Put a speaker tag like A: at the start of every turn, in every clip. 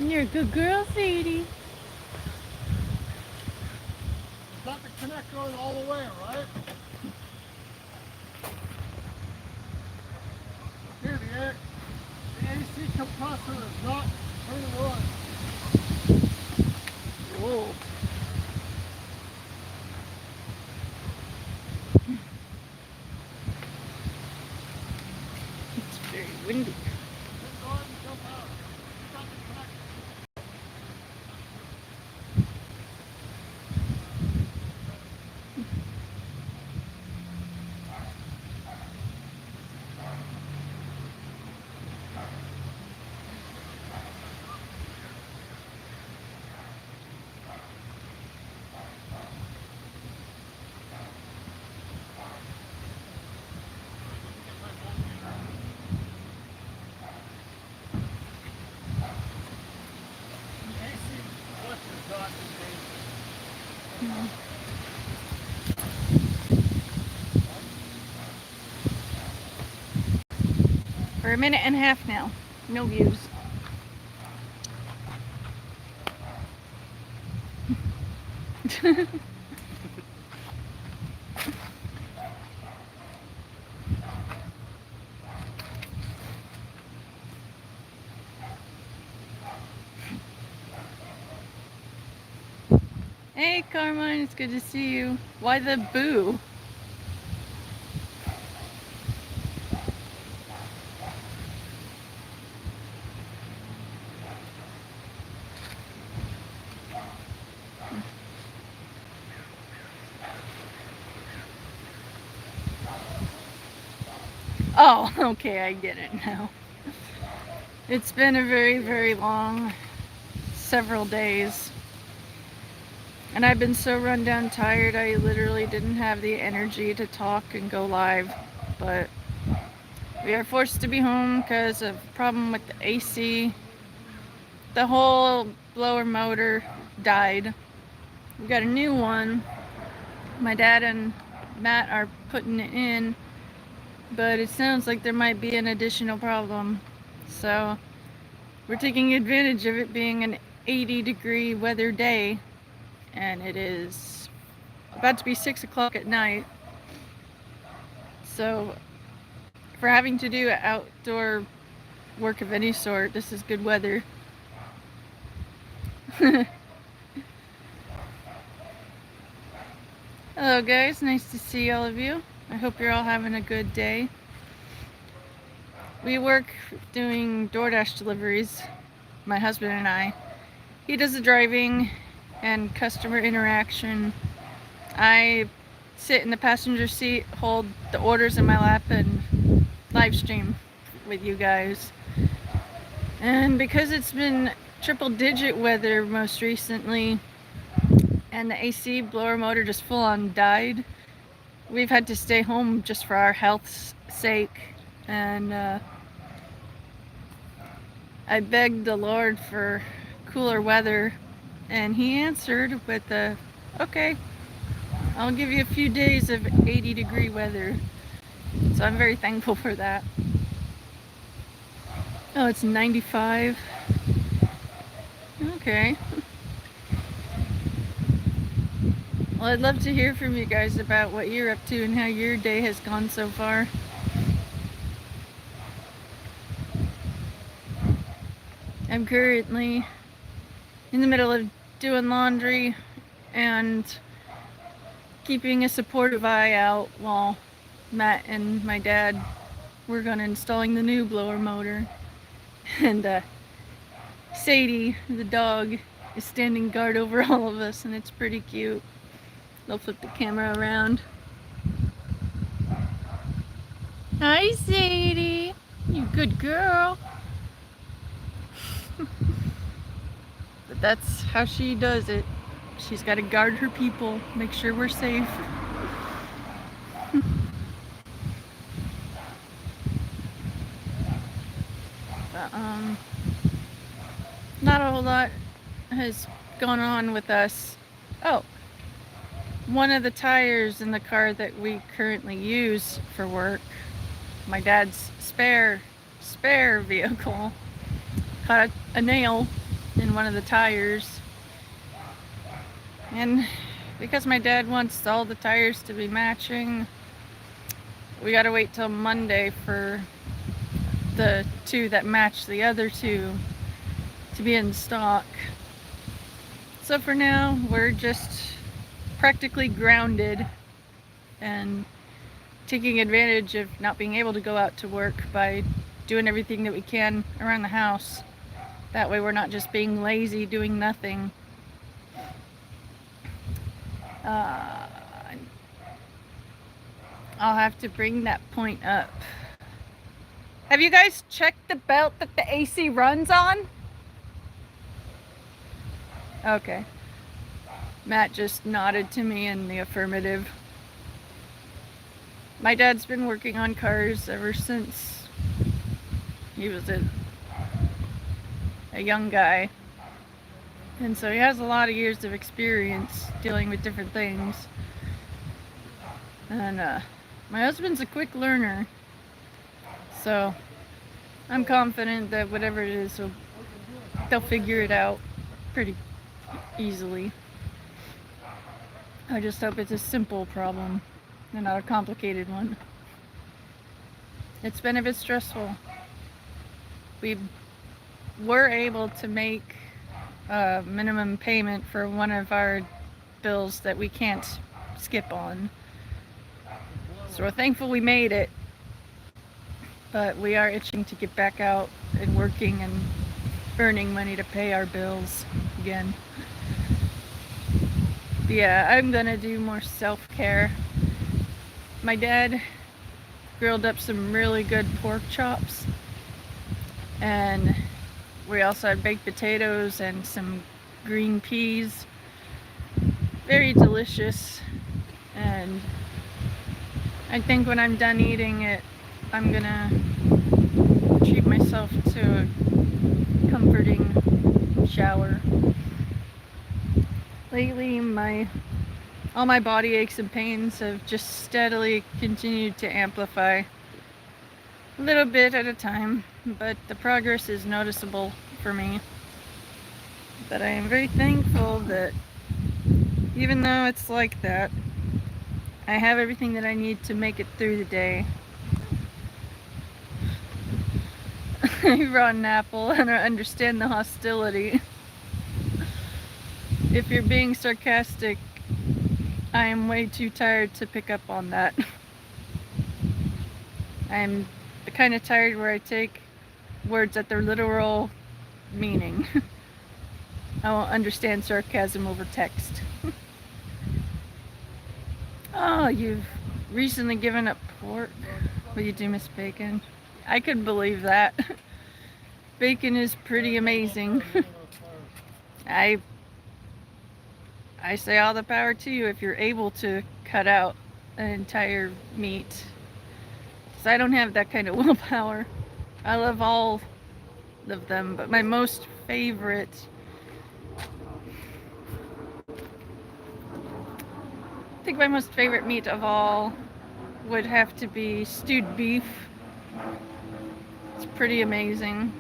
A: You're a good girl, Sadie.
B: Got the connector in all the way, right? Here, the AC compressor is not turning on.
A: Whoa. It's very windy.
B: Turn it on and jump out. Got the connector. The AC compressor is not engaged.
A: For a minute and a half now. No views. Hey Carmine, it's good to see you. Why the boo? Oh, okay, I get it now. It's been a very, very long several days. And I've been so run down tired, I literally didn't have the energy to talk and go live. But we are forced to be home because of a problem with the AC. The whole blower motor died. We got a new one. My dad and Matt are putting it in, but it sounds like there might be an additional problem. So we're taking advantage of it being an 80-degree weather day, and it is about to be 6 o'clock at night. So for having to do outdoor work of any sort, this is good weather. Hello guys, nice to see all of you. I hope you're all having a good day. We work doing DoorDash deliveries, my husband and I. He does the driving and customer interaction. I sit in the passenger seat, hold the orders in my lap, and live stream with you guys. And because it's been triple-digit weather most recently, and the AC blower motor just full on died, we've had to stay home just for our health's sake. And I begged the Lord for cooler weather, and he answered with a, okay, I'll give you a few days of 80-degree weather. So I'm very thankful for that. Oh, it's 95. Okay. Well, I'd love to hear from you guys about what you're up to and how your day has gone so far. I'm currently in the middle of doing laundry and keeping a supportive eye out while Matt and my dad work on installing the new blower motor. And Sadie, the dog, is standing guard over all of us, and it's pretty cute. I'll flip the camera around. Hi, Sadie. You good girl. But that's how she does it. She's got to guard her people, make sure we're safe. But, not a whole lot has gone on with us. Oh, one of the tires in the car that we currently use for work, my dad's spare vehicle, caught a nail in one of the tires. And because my dad wants all the tires to be matching, we gotta wait till Monday for the two that match the other two to be in stock. So for now, we're just practically grounded and taking advantage of not being able to go out to work by doing everything that we can around the house. That way we're not just being lazy doing nothing. I'll have to bring that point up. Have you guys checked the belt that the AC runs on? Okay. Matt just nodded to me in the affirmative. My dad's been working on cars ever since he was a young guy. And so he has a lot of years of experience dealing with different things. And my husband's a quick learner. So I'm confident that whatever it is, they'll figure it out pretty easily. I just hope it's a simple problem and not a complicated one. It's been a bit stressful. We were able to make a minimum payment for one of our bills that we can't skip on. So we're thankful we made it, but we are itching to get back out and working and earning money to pay our bills again. But yeah, I'm gonna do more self-care. My dad grilled up some really good pork chops, and we also had baked potatoes and some green peas. Very delicious, and I think when I'm done eating it, I'm gonna treat myself to a comforting shower. Lately, all my body aches and pains have just steadily continued to amplify, a little bit at a time, but the progress is noticeable for me. But I am very thankful that even though it's like that, I have everything that I need to make it through the day. Rotten apple, and I understand the hostility. If you're being sarcastic, I am way too tired to pick up on that. I'm the kind of tired where I take words at their literal meaning. I won't understand sarcasm over text. Oh, you've recently given up pork? Well, you do miss bacon. I could believe that. Bacon is pretty amazing. I say all the power to you if you're able to cut out an entire meat. Because I don't have that kind of willpower. I love all of them, but my most favorite, I think my most favorite meat of all would have to be stewed beef. It's pretty amazing.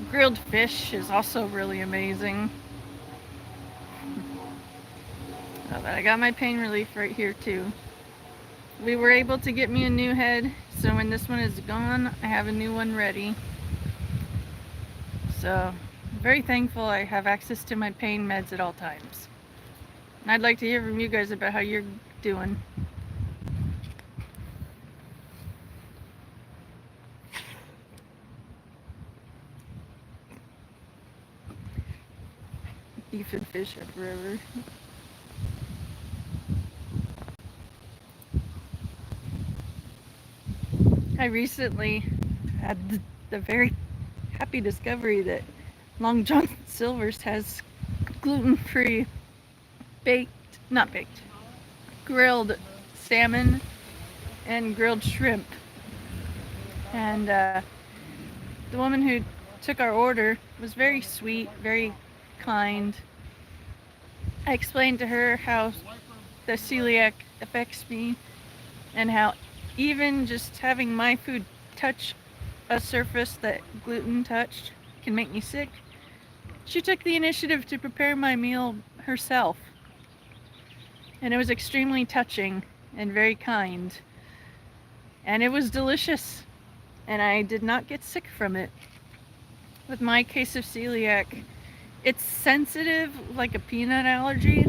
A: Grilled fish is also really amazing. Oh, but I got my pain relief right here too. We were able to get me a new head, so when this one is gone, I have a new one ready. So, I'm very thankful I have access to my pain meds at all times. And I'd like to hear from you guys about how you're doing. Beef and fish are forever. I recently had the very happy discovery that Long John Silver's has gluten-free grilled salmon and grilled shrimp. And the woman who took our order was very sweet, very kind. I explained to her how the celiac affects me and how even just having my food touch a surface that gluten touched can make me sick, she took the initiative to prepare my meal herself. And it was extremely touching and very kind. And it was delicious. And I did not get sick from it. With my case of celiac, it's sensitive like a peanut allergy.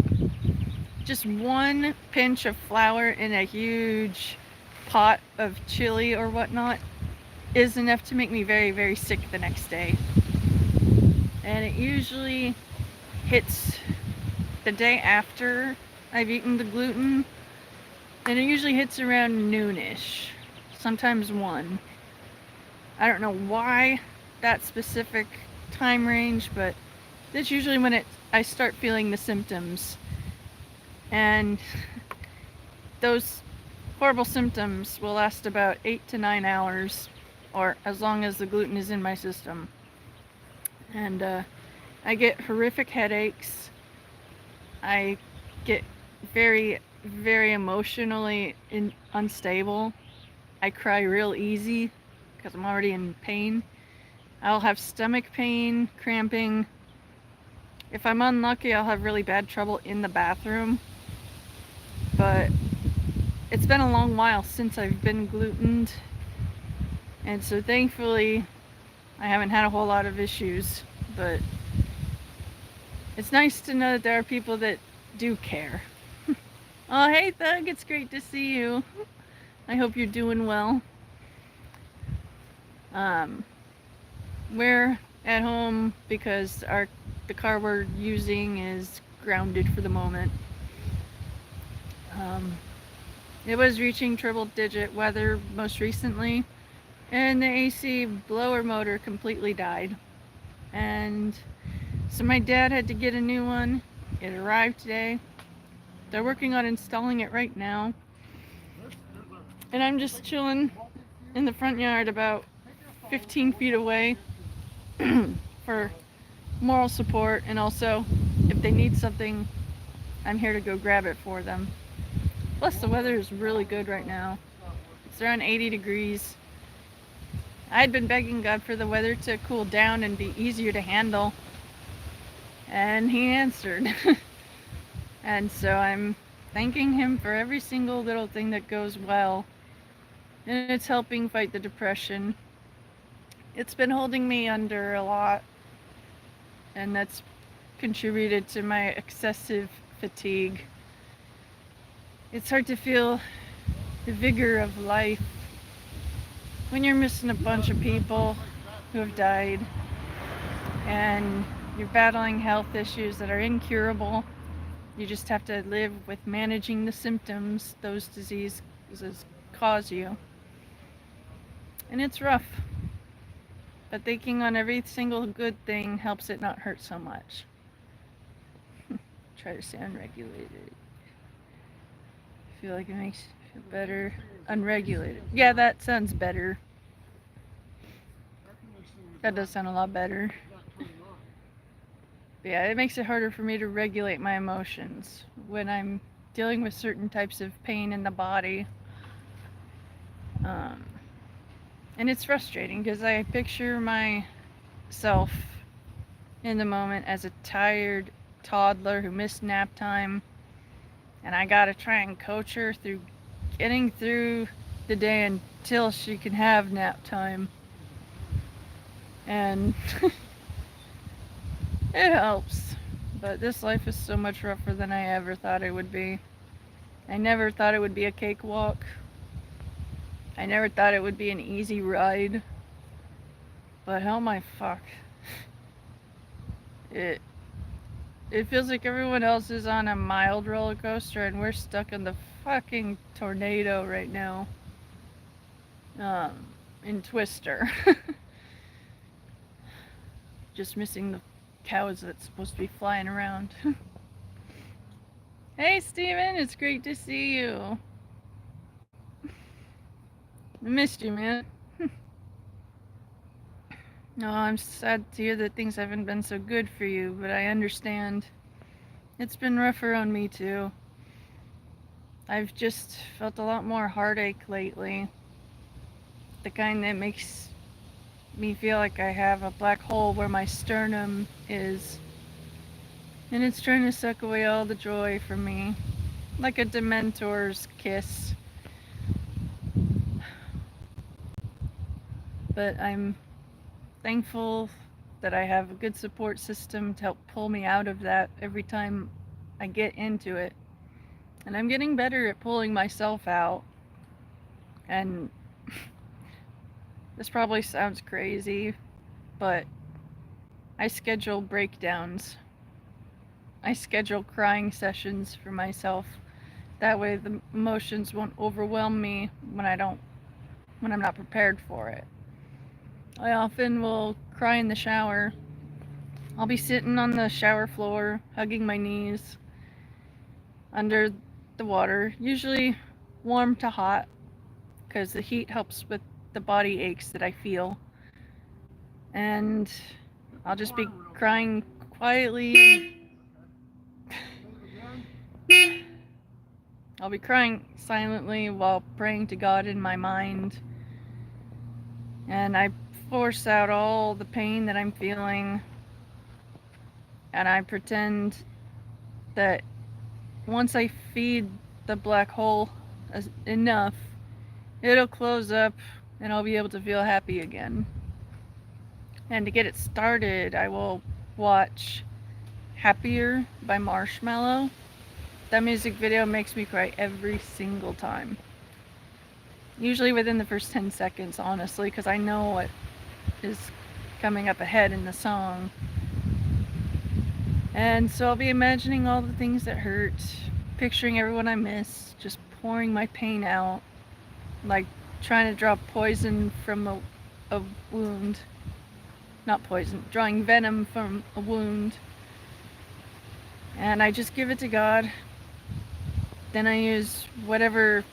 A: Just one pinch of flour in a huge pot of chili or whatnot is enough to make me very, very sick the next day. And it usually hits the day after I've eaten the gluten, and it usually hits around noonish, sometimes 1. I don't know why that specific time range, but that's usually when I start feeling the symptoms. And those horrible symptoms will last about 8 to 9 hours, or as long as the gluten is in my system. And I get horrific headaches. I get very, very emotionally unstable. I cry real easy because I'm already in pain. I'll have stomach pain, cramping. If I'm unlucky, I'll have really bad trouble in the bathroom. But it's been a long while since I've been glutened, and so thankfully I haven't had a whole lot of issues. But it's nice to know that there are people that do care. Oh, hey Thug, it's great to see you. I hope you're doing well. We're at home because the car we're using is grounded for the moment. It was reaching triple-digit weather most recently, and the AC blower motor completely died. And so my dad had to get a new one. It arrived today. They're working on installing it right now. And I'm just chilling in the front yard about 15 feet away for moral support, and also if they need something, I'm here to go grab it for them. Plus the weather is really good right now. It's around 80 degrees. I'd been begging God for the weather to cool down and be easier to handle, and he answered. And so I'm thanking him for every single little thing that goes well, and it's helping fight the depression. It's been holding me under a lot, and that's contributed to my excessive fatigue. It's hard to feel the vigor of life when you're missing a bunch of people who have died, and you're battling health issues that are incurable. You just have to live with managing the symptoms those diseases cause you. And it's rough. But thinking on every single good thing helps it not hurt so much. Try to stay unregulated. Feel like it makes you feel better. Unregulated. Yeah, that sounds better. That does sound a lot better. But yeah, it makes it harder for me to regulate my emotions when I'm dealing with certain types of pain in the body. And it's frustrating because I picture myself in the moment as a tired toddler who missed nap time, and I gotta try and coach her through getting through the day until she can have nap time. And it helps, but this life is so much rougher than I ever thought it would be. I never thought it would be a cakewalk. I never thought it would be an easy ride. But hell my fuck. It feels like everyone else is on a mild roller coaster and we're stuck in the fucking tornado right now. In Twister. Just missing the cows that's supposed to be flying around. Hey Steven, it's great to see you. I missed you, man. No, I'm sad to hear that things haven't been so good for you, but I understand. It's been rougher on me too. I've just felt a lot more heartache lately. The kind that makes me feel like I have a black hole where my sternum is, and it's trying to suck away all the joy from me, like a Dementor's kiss. But I'm thankful that I have a good support system to help pull me out of that every time I get into it. And I'm getting better at pulling myself out. And this probably sounds crazy, but I schedule breakdowns. I schedule crying sessions for myself. That way the emotions won't overwhelm me when I'm not prepared for it. I often will cry in the shower. I'll be sitting on the shower floor, hugging my knees under the water, usually warm to hot, because the heat helps with the body aches that I feel. And I'll just be crying quietly. I'll be crying silently while praying to God in my mind. And I force out all the pain that I'm feeling. And I pretend that once I feed the black hole enough, it'll close up and I'll be able to feel happy again. And to get it started, I will watch Happier by Marshmello. That music video makes me cry every single time. Usually within the first 10 seconds, honestly, because I know what is coming up ahead in the song. And so I'll be imagining all the things that hurt, picturing everyone I miss, just pouring my pain out, like trying to draw poison from a wound. Not poison, drawing venom from a wound. And I just give it to God. Then I use whatever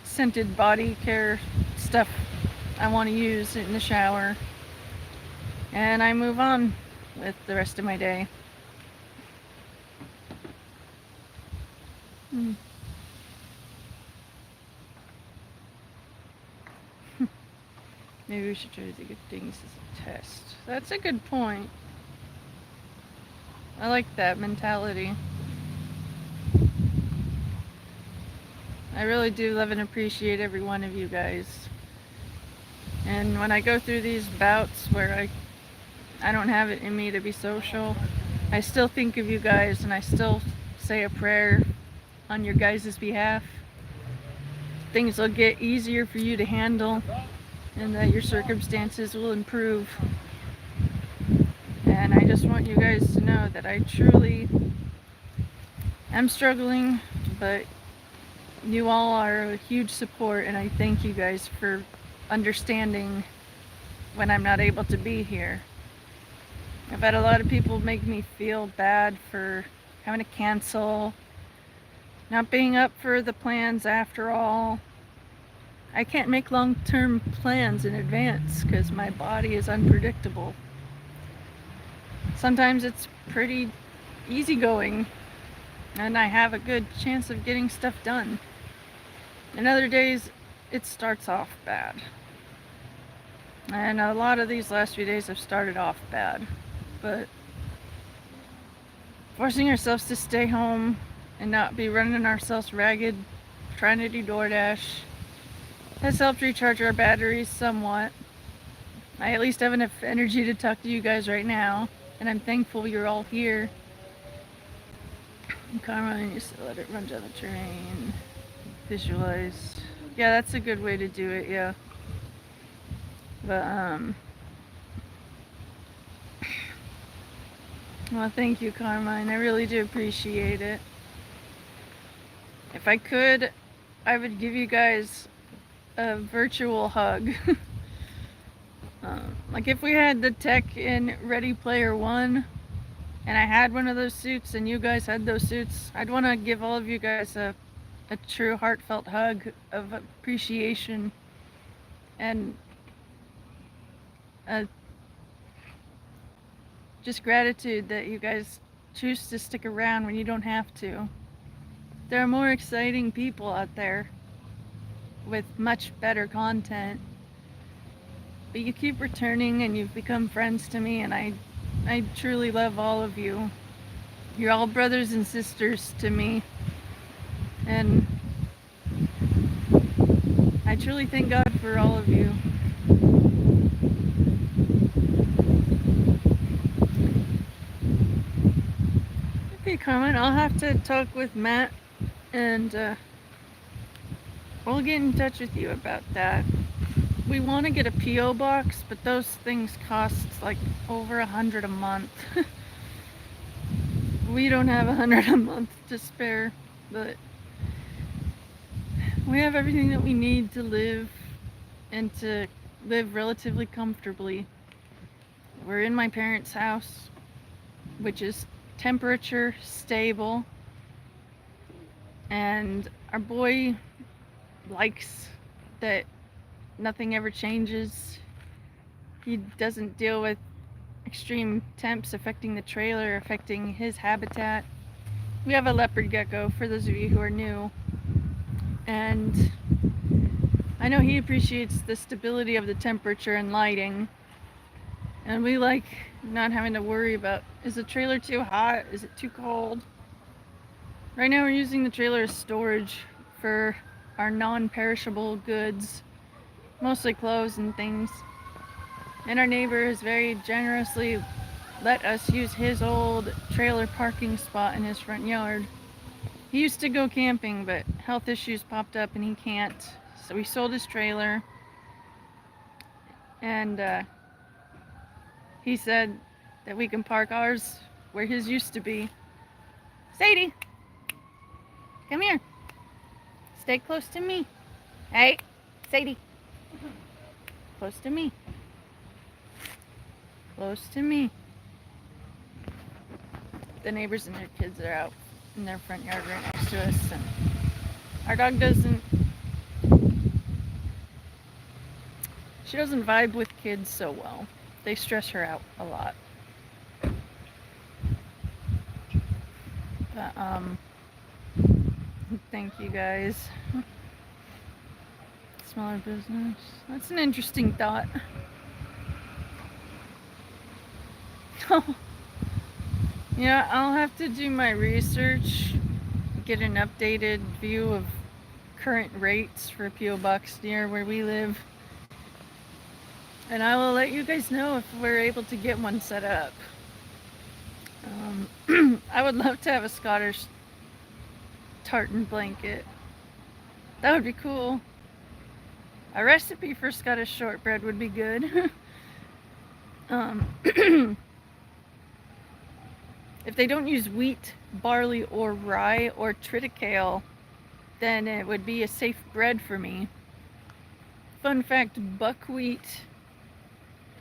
A: scented body care stuff I want to use in the shower. And I move on with the rest of my day. Maybe we should try to get things as a test. That's a good point. I like that mentality. I really do love and appreciate every one of you guys. And when I go through these bouts where I don't have it in me to be social, I still think of you guys and I still say a prayer on your guys' behalf. Things will get easier for you to handle and that your circumstances will improve. And I just want you guys to know that I truly am struggling, but you all are a huge support, and I thank you guys for understanding when I'm not able to be here. I've had a lot of people make me feel bad for having to cancel, not being up for the plans after all. I can't make long-term plans in advance because my body is unpredictable. Sometimes it's pretty easygoing and I have a good chance of getting stuff done. And other days it starts off bad. And a lot of these last few days have started off bad. But forcing ourselves to stay home and not be running ourselves ragged, trying to do DoorDash, has helped recharge our batteries somewhat. I at least have enough energy to talk to you guys right now, and I'm thankful you're all here. Karma, you used to let it run down the train. Visualize. Yeah, that's a good way to do it, yeah. But, well, thank you, Carmine. I really do appreciate it. If I could, I would give you guys a virtual hug. Like if we had the tech in Ready Player One, and I had one of those suits and you guys had those suits, I'd want to give all of you guys a true heartfelt hug of appreciation and just gratitude that you guys choose to stick around when you don't have to. There are more exciting people out there with much better content. But you keep returning and you've become friends to me, and I truly love all of you. You're all brothers and sisters to me. And I truly thank God for all of you. Okay, Carmen, I'll have to talk with Matt and we'll get in touch with you about that. We want to get a P.O. box, but those things cost like over $100 a month. We don't have $100 a month to spare, but we have everything that we need to live and to live relatively comfortably. We're in my parents' house, which is temperature stable, and our boy likes that nothing ever changes. He doesn't deal with extreme temps affecting the trailer, affecting his habitat. We have a leopard gecko, for those of you who are new, and I know he appreciates the stability of the temperature and lighting, and we like not having to worry about, is the trailer too hot, is it too cold? Right now we're using the trailer as storage for our non-perishable goods, mostly clothes and things. And our neighbor has very generously let us use his old trailer parking spot in his front yard. He used to go camping, but health issues popped up and he can't. So we sold his trailer. And he said that we can park ours where his used to be. Sadie, come here. Stay close to me. Hey, Sadie. Close to me. Close to me. The neighbors and their kids are out in their front yard right next to us, and our dog she doesn't vibe with kids so well. They stress her out a lot. But thank you guys. Smaller business. That's an interesting thought. Yeah, I'll have to do my research, get an updated view of current rates for a P.O. box near where we live, and I will let you guys know if we're able to get one set up. I would love to have a Scottish tartan blanket. That would be cool. A recipe for Scottish shortbread would be good. If they don't use wheat, barley, or rye, or triticale, then it would be a safe bread for me. Fun fact, buckwheat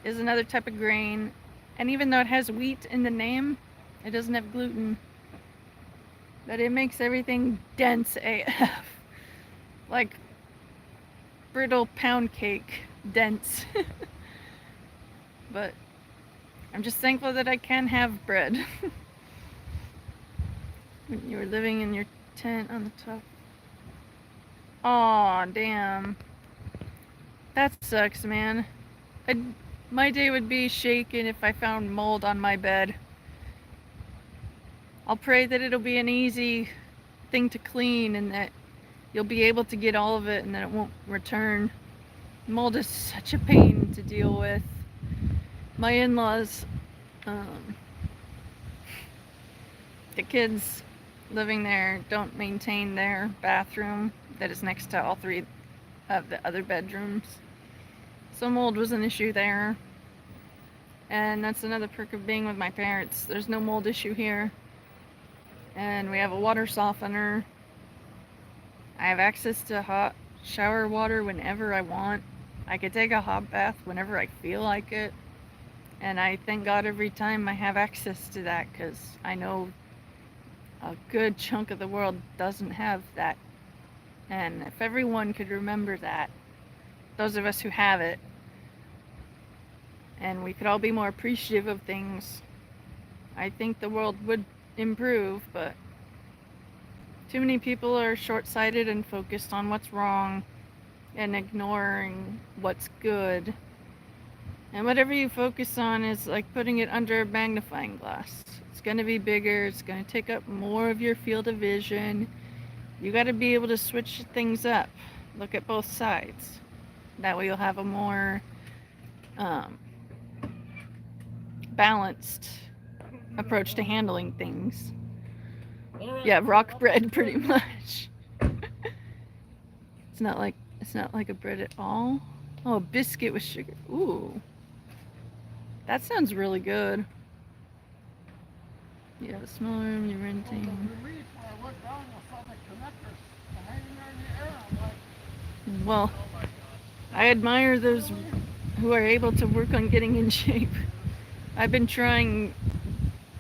A: is another type of grain, and even though it has wheat in the name, it doesn't have gluten. But it makes everything dense AF. Like brittle pound cake dense. But I'm just thankful that I can have bread. When you were living in your tent on the top. Aw, damn. That sucks, man. My day would be shaken if I found mold on my bed. I'll pray that it'll be an easy thing to clean and that you'll be able to get all of it and that it won't return. Mold is such a pain to deal with. My in-laws, the kids living there don't maintain their bathroom that is next to all three of the other bedrooms. So mold was an issue there. And that's another perk of being with my parents. There's no mold issue here. And we have a water softener. I have access to hot shower water whenever I want. I could take a hot bath whenever I feel like it. And I thank God every time I have access to that, because I know a good chunk of the world doesn't have that. And if everyone could remember that, those of us who have it, and we could all be more appreciative of things, I think the world would improve. But too many people are short-sighted and focused on what's wrong and ignoring what's good. And whatever you focus on is like putting it under a magnifying glass. It's going to be bigger, it's going to take up more of your field of vision. You got to be able to switch things up. Look at both sides. That way you'll have a more balanced approach to handling things. Yeah, rock bread pretty much. It's not like a bread at all. Oh, a biscuit with sugar. Ooh. That sounds really good. Yeah, the small room you're renting. Well, I admire those who are able to work on getting in shape. I've been trying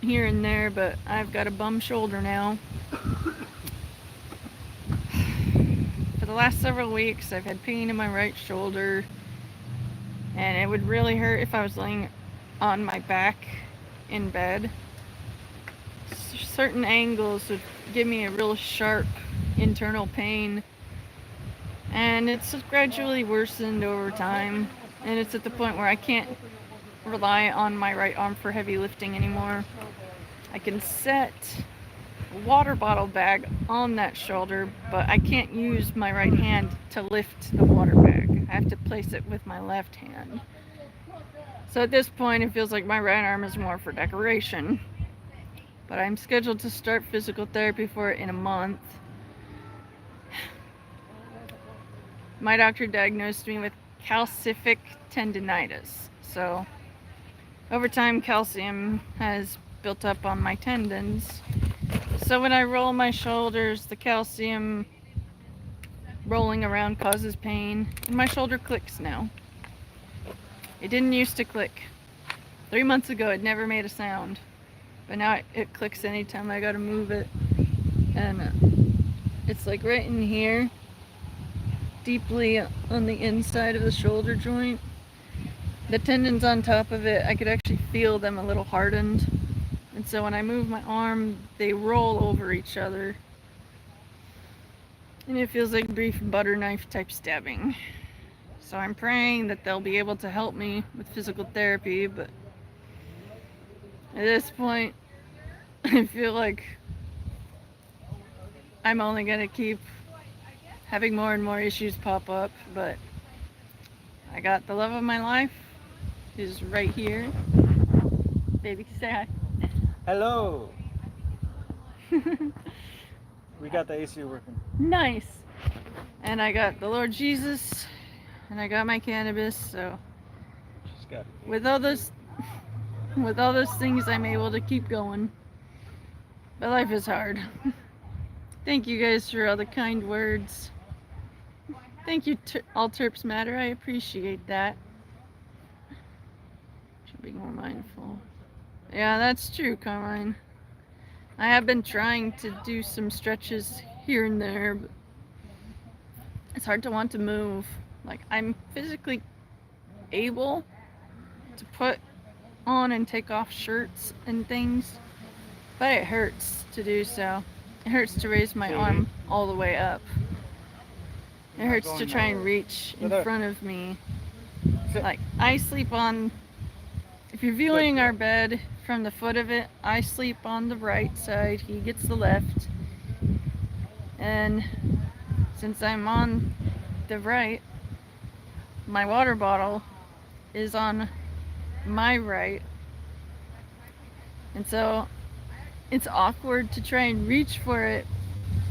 A: here and there, but I've got a bum shoulder now. For the last several weeks, I've had pain in my right shoulder, and it would really hurt if I was laying on my back in bed. Certain angles would give me a real sharp internal pain, and it's gradually worsened over time, and it's at the point where I can't rely on my right arm for heavy lifting anymore. I can set a water bottle bag on that shoulder, but I can't use my right hand to lift the water bag. I have to place it with my left hand. So at this point, it feels like my right arm is more for decoration. But I'm scheduled to start physical therapy for it in a month. My doctor diagnosed me with calcific tendinitis. So over time, calcium has built up on my tendons. So when I roll my shoulders, the calcium rolling around causes pain, and my shoulder clicks now. It didn't used to click. 3 months ago, it never made a sound. But now it clicks anytime I gotta move it. And it's like right in here, deeply on the inside of the shoulder joint. The tendons on top of it, I could actually feel them a little hardened. And so when I move my arm, they roll over each other. And it feels like brief butter knife type stabbing. So I'm praying that they'll be able to help me with physical therapy, but at this point, I feel like I'm only gonna keep having more and more issues pop up, but I got the love of my life is right here. Baby, say hi.
C: Hello. We got the AC working.
A: Nice. And I got the Lord Jesus, and I got my cannabis, so with all those things, I'm able to keep going. But life is hard. Thank you guys for all the kind words. Thank you, All Terps Matter. I appreciate that. Should be more mindful. Yeah, that's true, Carmine. I have been trying to do some stretches here and there, but it's hard to want to move. Like, I'm physically able to put on and take off shirts and things, but it hurts to do so. It hurts to raise my arm all the way up. It hurts to try and reach in front of me. Like, I sleep on, if you're viewing our bed from the foot of it, I sleep on the right side, he gets the left. And since I'm on the right, my water bottle is on my right. And so it's awkward to try and reach for it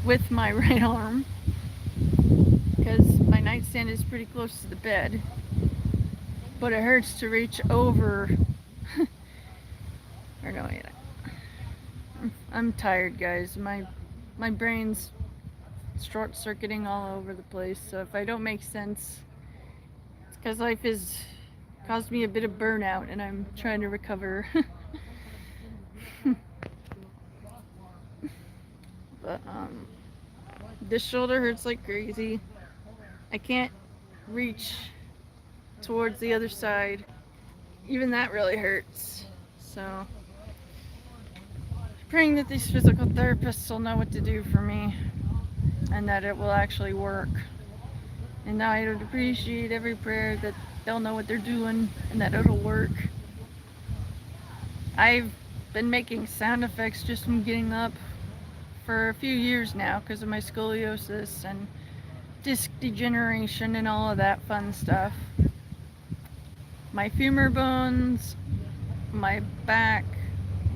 A: with my right arm, because my nightstand is pretty close to the bed, but it hurts to reach over. Or no, I'm tired, guys. My brain's short-circuiting all over the place, so if I don't make sense, it's because life has caused me a bit of burnout and I'm trying to recover. But this shoulder hurts like crazy. I can't reach towards the other side. Even that really hurts. So praying that these physical therapists will know what to do for me and that it will actually work. And I would appreciate every prayer that they'll know what they're doing and that it'll work. I've been making sound effects just from getting up for a few years now because of my scoliosis and disc degeneration and all of that fun stuff. My femur bones, my back,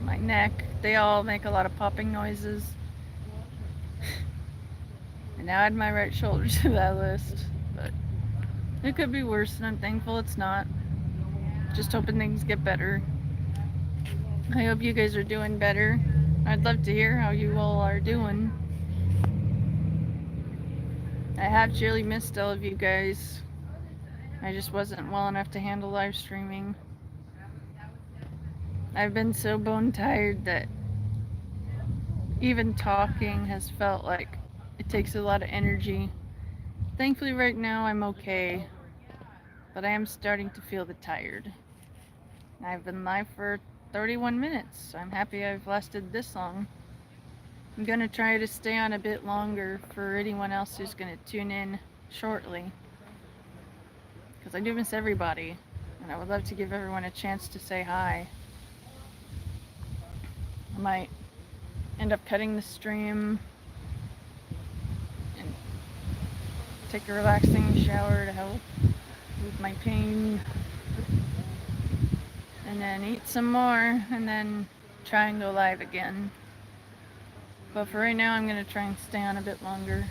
A: my neck, they all make a lot of popping noises. And now I add my right shoulder to that list, but it could be worse, and I'm thankful it's not. Just hoping things get better. I hope you guys are doing better. I'd love to hear how you all are doing. I have truly missed all of you guys. I just wasn't well enough to handle live streaming. I've been so bone tired that even talking has felt like it takes a lot of energy. Thankfully right now I'm okay, but I am starting to feel the tired. I've been live for 31 minutes. I'm happy I've lasted this long. I'm gonna try to stay on a bit longer for anyone else who's gonna tune in shortly, because I do miss everybody, and I would love to give everyone a chance to say hi. I might end up cutting the stream and take a relaxing shower to help with my pain, and then eat some more, and then try and go live again. But for right now, I'm gonna try and stay on a bit longer.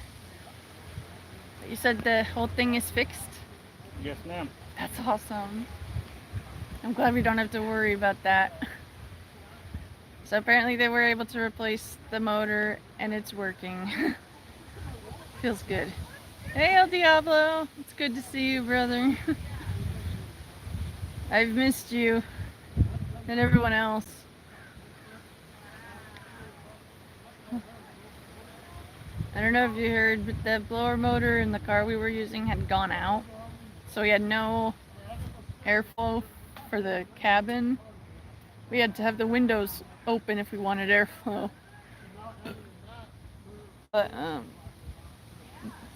A: But you said the whole thing is fixed?
C: Yes, ma'am.
A: That's awesome. I'm glad we don't have to worry about that. So apparently they were able to replace the motor and it's working. Feels good. Hey El Diablo, it's good to see you, brother. I've missed you and everyone else. I don't know if you heard, but the blower motor in the car we were using had gone out. So we had no airflow for the cabin. We had to have the windows open if we wanted airflow. But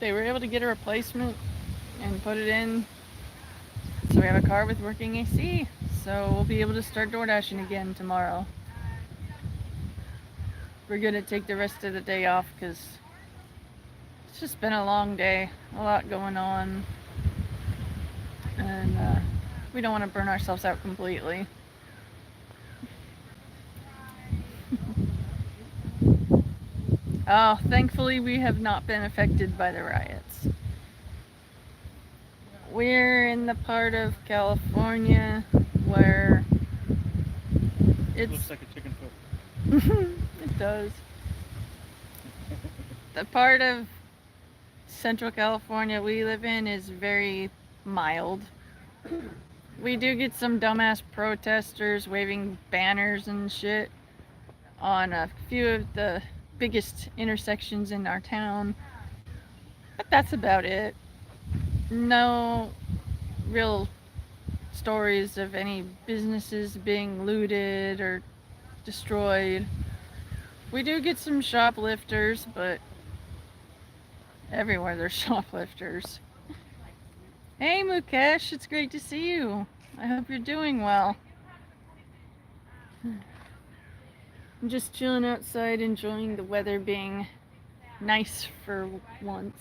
A: they were able to get a replacement and put it in. So we have a car with working AC. So we'll be able to start door dashing again tomorrow. We're gonna take the rest of the day off because it's just been a long day, a lot going on, and we don't want to burn ourselves out completely. Oh, thankfully we have not been affected by the riots. We're in the part of California where it's...
C: Looks like a chicken foot.
A: It does. The part of Central California we live in is very mild. We do get some dumbass protesters waving banners and shit on a few of the biggest intersections in our town, but that's about it. No real stories of any businesses being looted or destroyed. We do get some shoplifters, but everywhere there's shoplifters. Hey Mukesh, it's great to see you. I hope you're doing well. I'm just chilling outside, enjoying the weather being nice for once.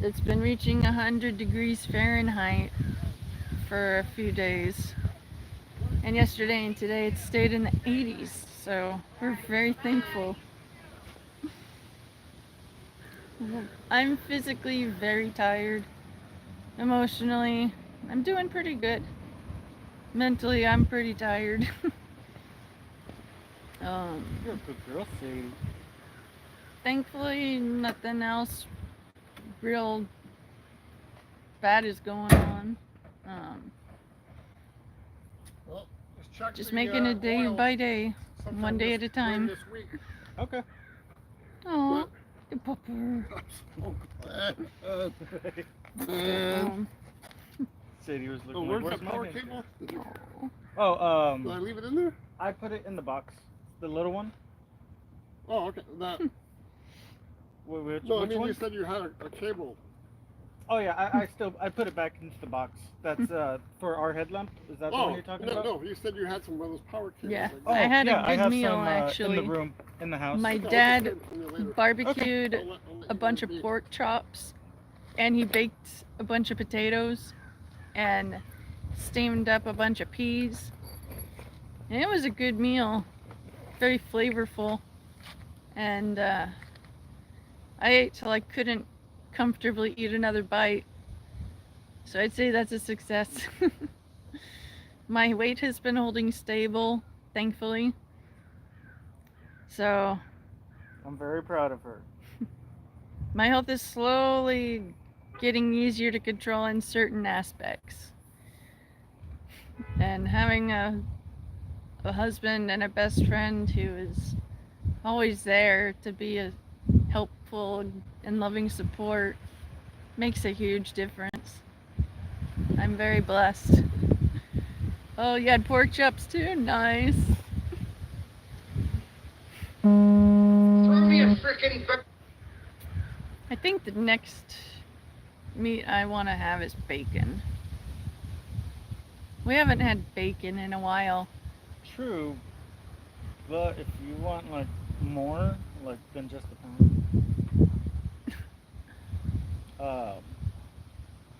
A: It's been reaching 100 degrees Fahrenheit for a few days. And yesterday and today it stayed in the 80s, so we're very thankful. I'm physically very tired. Emotionally, I'm doing pretty good. Mentally, I'm pretty tired.
C: You're a good girl, Sadie.
A: Thankfully, nothing else real bad is going on.
B: Well, let's check
A: Just
B: the,
A: making it day
B: oil
A: by day,
B: sometime
A: one day
B: this-
A: at a
B: during
A: time.
B: This week.
C: Okay.
A: Oh, good pupper.
B: I'm so glad.
C: Sadie was
B: Oh,
C: looking
B: where's
C: like,
B: the
C: where's
B: power
C: my hand?"
B: cable? Did you,
C: Oh,
B: did I leave it in there?
C: I put it in the box. The little one.
B: Oh, okay. That,
C: Which
B: no, I mean
C: one?
B: you said you had a cable.
C: Oh yeah, I put it back into the box. That's for our headlamp. Is that the one
B: Oh,
C: you're talking
B: no,
C: about?
B: no. You said you had some of those power cables.
A: Yeah,
B: Like
C: Oh
A: I
B: that.
A: had a
C: yeah, I
A: good
C: have
A: meal
C: some in the
A: actually.
C: room in the house.
A: My
B: Okay, I'll
A: dad
B: just get them from you later.
A: barbecued
B: I'll let
A: a
B: you
A: bunch
B: guys
A: of
B: be.
A: pork chops, and he baked a bunch of potatoes, and steamed up a bunch of peas. And it was a good meal, very flavorful, and I ate till I couldn't comfortably eat another bite. So I'd say that's a success. My weight has been holding stable, thankfully. So
C: I'm very proud of her.
A: my health is slowly getting easier to control in certain aspects. And having a husband and a best friend who is always there to be a helpful and loving support makes a huge difference. I'm very blessed. Oh, you had pork chops too? Nice.
D: Throw me a frickin'
A: I think the next meat I want to have is bacon. We haven't had bacon in a while.
C: True, but if you want like more, like than just a pound, um,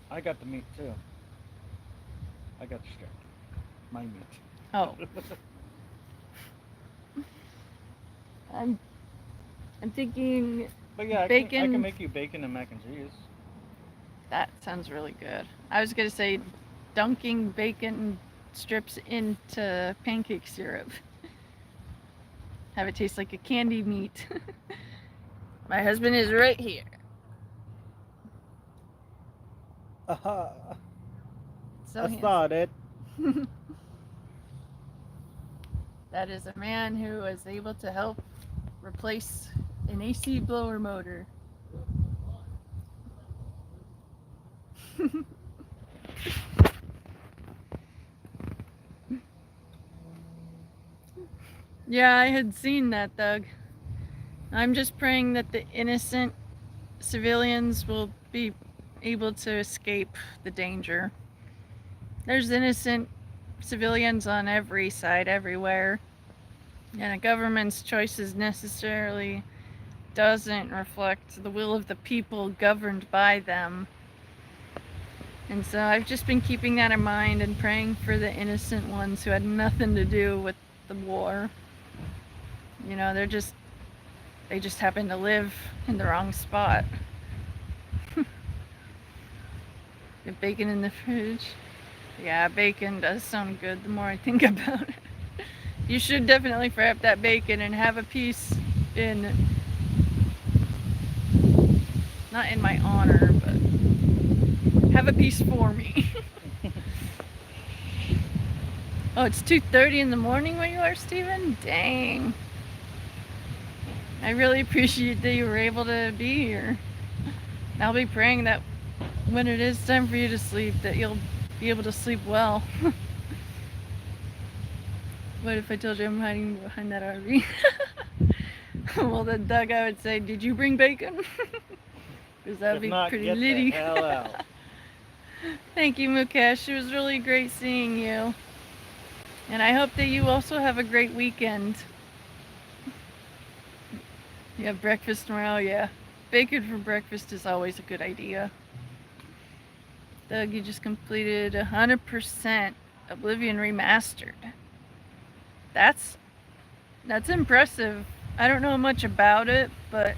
C: I got the meat too. I got distracted. My meat.
A: Oh, I'm thinking
C: But yeah, I
A: bacon.
C: can make you bacon and mac and cheese.
A: That sounds really good. I was gonna say dunking bacon strips into pancake syrup. Have it taste like a candy meat. My husband is right here.
C: Aha!
A: So
C: I thought it.
A: That is a man who was able to help replace an AC blower motor. Yeah, I had seen that, Doug. I'm just praying that the innocent civilians will be able to escape the danger. There's innocent civilians on every side, everywhere. And a government's choices necessarily doesn't reflect the will of the people governed by them. And so I've just been keeping that in mind and praying for the innocent ones who had nothing to do with the war. You know, they just happen to live in the wrong spot. Get bacon in the fridge. Yeah, bacon does sound good the more I think about it. You should definitely fry up that bacon and have a piece in, not in my honor, but have a piece for me. Oh, it's 2:30 in the morning where you are, Steven? Dang. I really appreciate that you were able to be here. I'll be praying that when it is time for you to sleep, that you'll be able to sleep well. What if I told you I'm hiding behind that RV? Well, then, Doug, I would say, did you bring bacon? Because that would
C: If
A: be
C: not,
A: pretty
C: get
A: litty.
C: the hell out.
A: Thank you, Mukesh. It was really great seeing you. And I hope that you also have a great weekend. You have breakfast tomorrow? Yeah. Bacon for breakfast is always a good idea. Doug, you just completed 100% Oblivion Remastered. That's impressive. I don't know much about it, but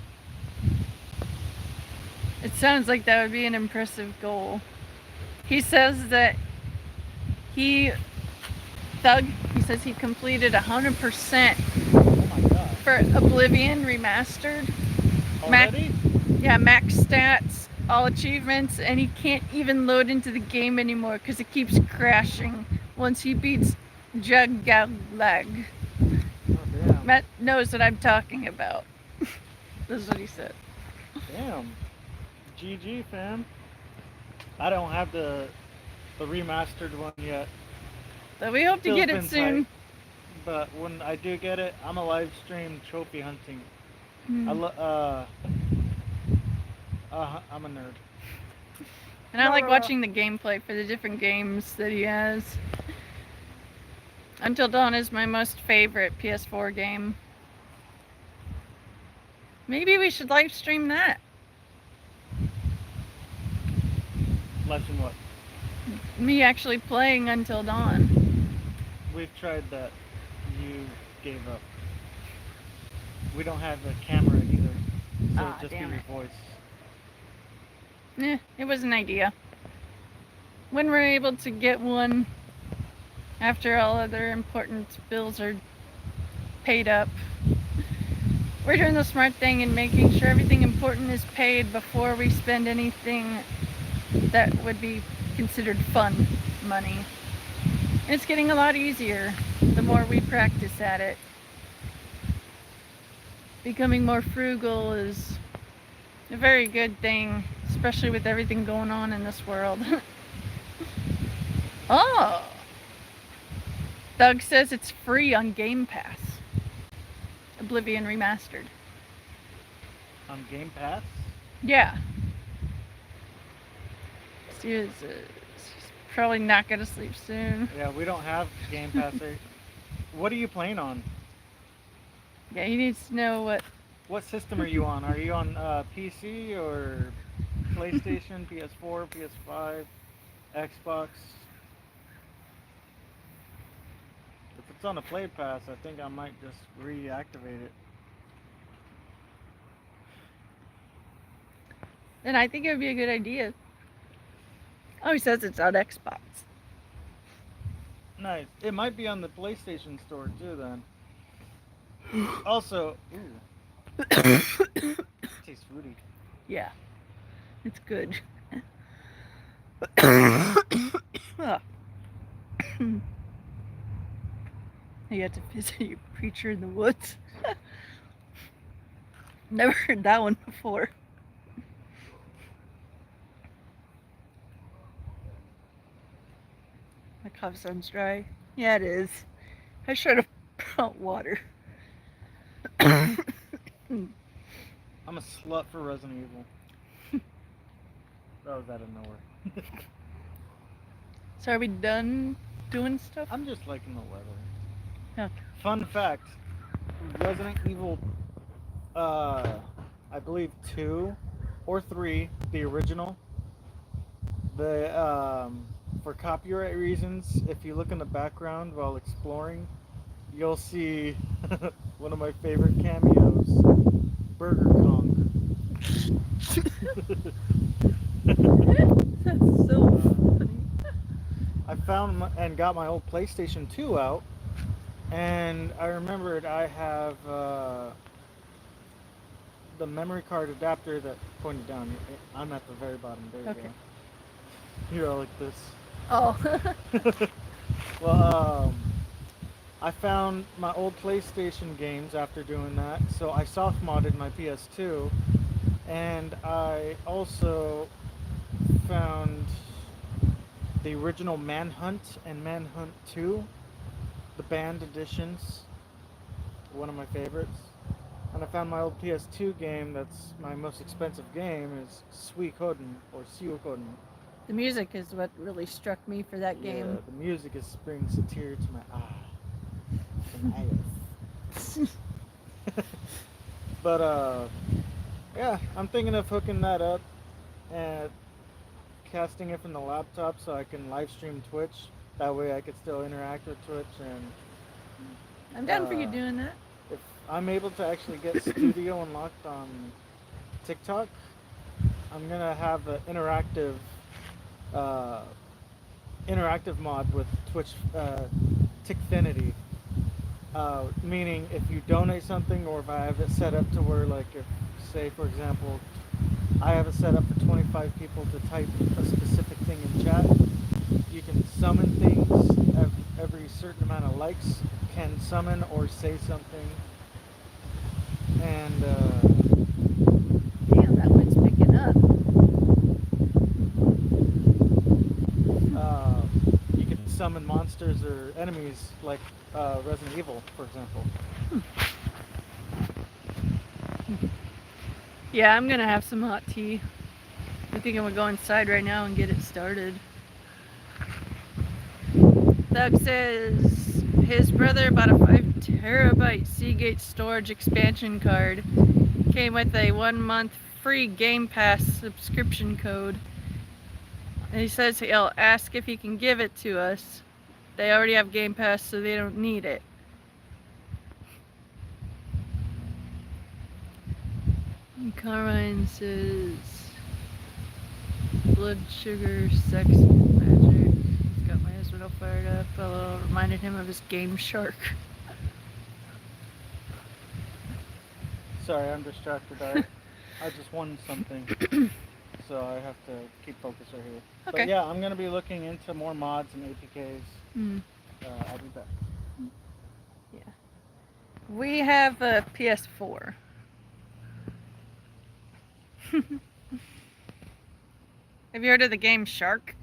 A: it sounds like that would be an impressive goal. He says that he says he completed 100%
C: Oh my god.
A: for Oblivion Remastered.
C: Already?
A: Max stats, all achievements, and he can't even load into the game anymore because it keeps crashing once he beats Juggalag.
C: Oh damn.
A: Matt knows what I'm talking about. This is what he said.
C: Damn. GG, fam. I don't have the remastered one yet.
A: But we hope to
C: Still
A: get it
C: been
A: soon.
C: tight. But when I do get it, I'm a live stream trophy hunting. I'm a nerd.
A: And I
B: No,
A: like
B: no.
A: watching the gameplay for the different games that he has. Until Dawn is my most favorite PS4 game. Maybe we should live stream that.
C: Lesson what?
A: Me actually playing Until Dawn.
C: We've tried that. You gave up. We don't have a camera either. So
A: Ah,
C: just be
A: damn
C: your
A: it.
C: voice.
A: It was an idea. When we're able to get one after all other important bills are paid up, we're doing the smart thing and making sure everything important is paid before we spend anything that would be considered fun money. And it's getting a lot easier the more we practice at it. Becoming more frugal is a very good thing, especially with everything going on in this world. Oh! Doug says it's free on Game Pass. Oblivion Remastered.
C: On Game Pass?
A: Yeah. She's probably not gonna sleep soon.
C: Yeah, we don't have Game Pass here. What are you playing on?
A: Yeah, he needs to know
C: What system are you on? Are you on PC or PlayStation, PS4, PS5, Xbox? If it's on a Play Pass, I think I might just reactivate it.
A: and I think it would be a good idea. Oh, he says it's on Xbox.
C: Nice. It might be on the PlayStation Store too then. Also, ooh, tastes fruity.
A: Yeah, it's good. Ah. You have to visit your preacher in the woods. Never heard that one before. My cough sounds dry. Yeah, it is. I should have brought water.
C: I'm a slut for Resident Evil. That was out of nowhere.
A: So are we done doing stuff?
C: I'm just liking the weather.
A: Okay.
C: Fun fact: Resident Evil, I believe 2 or 3, the original. For copyright reasons, if you look in the background while exploring, you'll see one of my favorite cameos, Burger Kong.
A: That's so funny.
C: I found and got my old PlayStation 2 out, and I remembered I have the memory card adapter that pointed down. I'm at the very bottom. There you
A: Okay.
C: go. You're all like this.
A: Oh.
C: Well, I found my old PlayStation games after doing that, so I soft modded my PS2, and I also found the original Manhunt and Manhunt 2, the banned editions, one of my favorites. And I found my old PS2 game that's my most expensive game is Suikoden or Suikoden.
A: The music is what really struck me for that game.
C: Yeah, the music brings a tear to my eye. But yeah, I'm thinking of hooking that up and casting it from the laptop so I can live stream Twitch. That way I could still interact with Twitch, and
A: I'm down for you doing that.
C: if I'm able to actually get Studio unlocked on TikTok, I'm gonna have an interactive mod with Twitch, Tickfinity. Meaning if you donate something, or if I have it set up to where, like, if, say for example, I have it set up for 25 people to type a specific thing in chat, you can summon things. Every certain amount of likes can summon or say something. And
A: Damn, that one's picking up.
C: you can summon monsters or enemies like Resident Evil, for example.
A: Yeah, I'm gonna have some hot tea. I think I'm gonna go inside right now and get it started. Doug says his brother bought a 5 terabyte Seagate storage expansion card. Came with a 1-month free Game Pass subscription code. And he says he'll ask if he can give it to us. They already have Game Pass, so they don't need it. And Carmine says blood sugar sex magic. He's got my husband all fired up. Reminded him of his Game Shark.
C: Sorry, I'm distracted. I just won something, so I have to keep focus right here.
A: Okay.
C: But yeah, I'm gonna be looking into more mods and APKs. I'll be back.
A: Yeah. We have a PS4. Have you heard of the game Shark?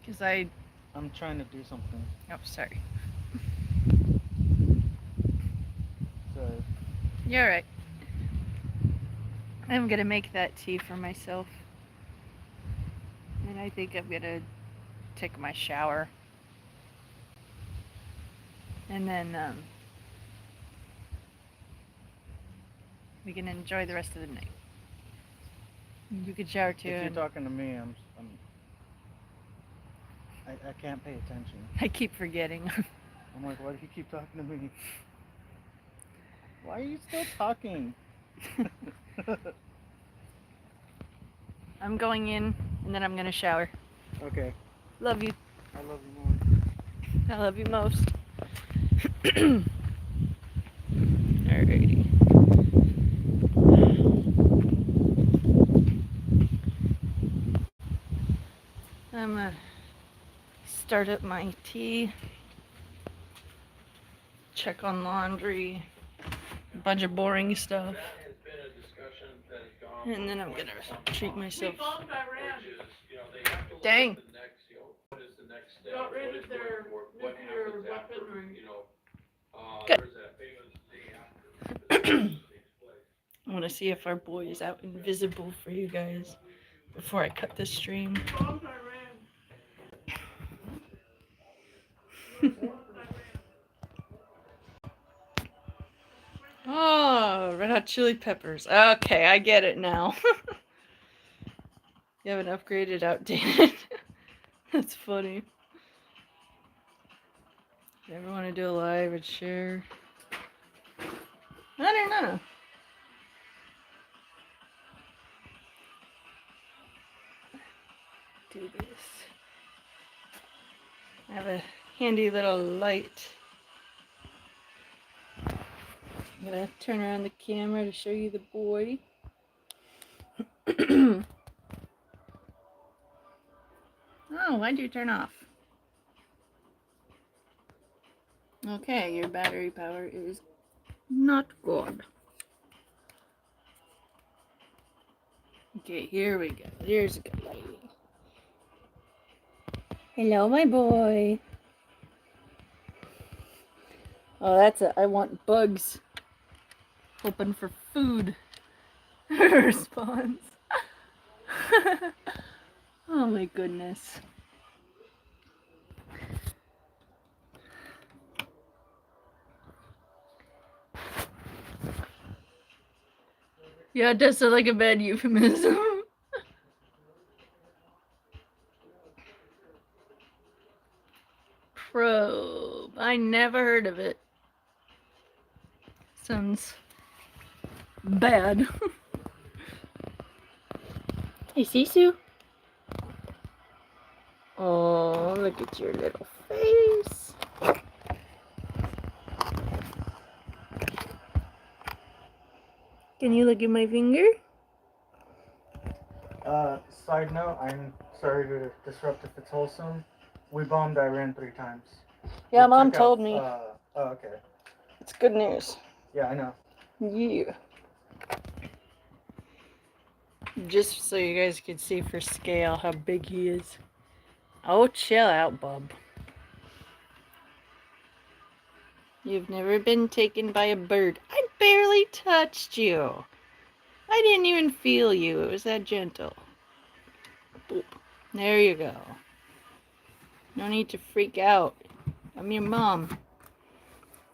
A: Because
C: I'm trying to do something.
A: Oh, sorry.
C: So
A: You're right. I'm gonna make that tea for myself. And I think I'm gonna take my shower. And then we can enjoy the rest of the night. You could shower too.
C: if you're
A: And
C: talking to me, I can't pay attention.
A: I keep forgetting.
C: I'm like, why do you keep talking to me? Why are you still talking?
A: I'm going in and then I'm gonna shower.
C: Okay.
A: Love you.
C: I love you more.
A: I love you most. Alrighty. I'm gonna start up my tea, check on laundry, a bunch of boring stuff, and then I'm gonna treat myself. Dang.
B: Got rid of their nuclear weaponry.
A: Good. I want to see if our boy is out invisible for you guys before I cut this stream. Oh, Red Hot Chili Peppers. Okay, I get it now. You haven't upgraded outdated. That's funny. You ever want to do a live and share? I don't know. Do this. I have a handy little light. I'm gonna turn around the camera to show you the boy. Oh, why'd you turn off? Okay, your battery power is not good. Okay, here we go. Here's a good lighting. Hello, my boy. Oh, that's a I want bugs. Hoping for food. Response. Oh my goodness. Yeah, it does sound like a bad euphemism. Probe. I never heard of it. Sounds bad. Hey, Sisu. Oh, look at your little face. Can you look at my finger?
C: Side note, I'm sorry to disrupt if it's wholesome. We bombed Iran 3 times.
A: Yeah,
C: We
A: Mom
C: took
A: told
C: out,
A: me.
C: Oh, okay.
A: It's good news.
C: Yeah, I know.
A: Yeah. Just so you guys can see for scale how big he is. Oh, chill out, bub. You've never been taken by a bird. I barely touched you. I didn't even feel you. It was that gentle. Boop. There you go. No need to freak out. I'm your mom.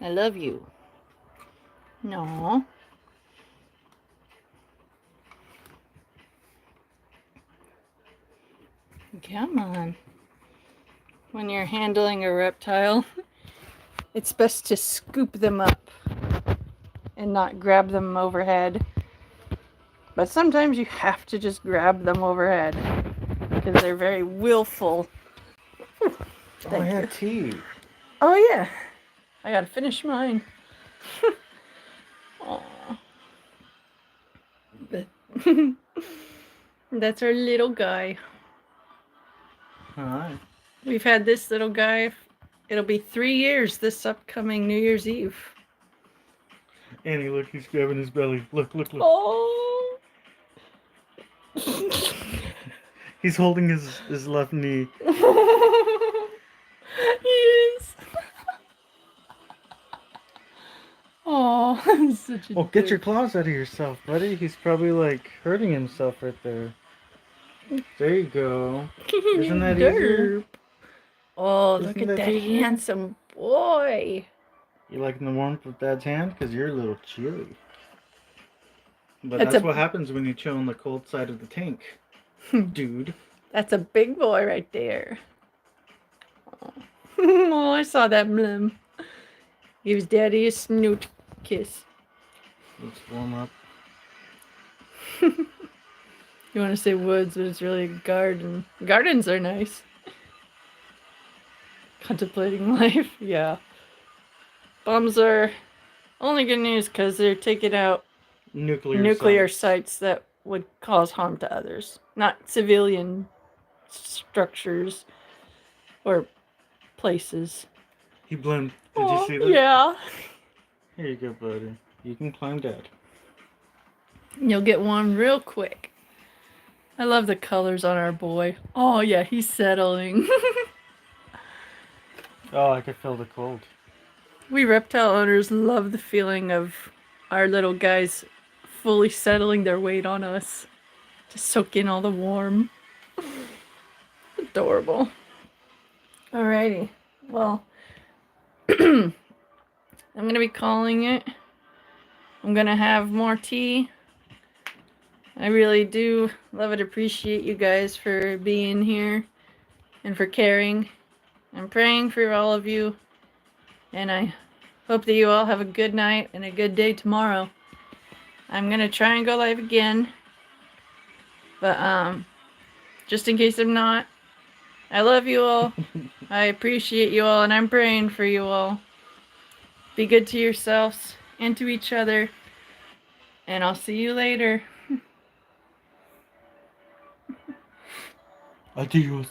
A: I love you. No. Come on. When you're handling a reptile, it's best to scoop them up and not grab them overhead. But sometimes you have to just grab them overhead because they're very willful.
C: I had tea.
A: Oh yeah, I gotta finish mine. Aww. That's our little guy.
C: Alright.
A: We've had this little guy. It'll be 3 years this upcoming New Year's Eve.
C: Annie, look, he's grabbing his belly. Look, look, look.
A: Oh.
C: He's holding his left knee.
A: Yes. Oh, such a
C: Oh, get your claws out of yourself, buddy. He's probably like hurting himself right there. There you go. Isn't that easier?
A: Oh,
C: Isn't
A: look at
C: that
A: that
C: easier?
A: handsome boy.
C: You liking the warmth of Dad's hand? Because you're a little chilly. But
A: That's
C: that's
A: a-
C: what happens when you chill on the cold side of the tank, dude.
A: That's a big boy right there. Oh, I saw that blim. Gives Daddy a snoot kiss.
C: Let's warm up.
A: You want to say woods, but it's really a garden. Gardens are nice. Contemplating life, yeah. Bombs are only good news because they're taking out nuclear sites that would cause harm to others, not civilian structures or places.
C: He blinked. Did you see that?
A: Yeah.
C: Here you go, buddy. You can climb Dad.
A: You'll get warm real quick. I love the colors on our boy. Oh yeah, he's settling.
C: Oh, I could feel the cold.
A: We reptile owners love the feeling of our little guys fully settling their weight on us to soak in all the warm. Adorable. Alrighty. Well, I'm going to be calling it. I'm going to have more tea. I really do love and appreciate you guys for being here and for caring. I'm praying for all of you. And I hope that you all have a good night and a good day tomorrow. I'm going to try and go live again. But just in case I'm not, I love you all. I appreciate you all, and I'm praying for you all. Be good to yourselves and to each other. And I'll see you later.
C: Adios.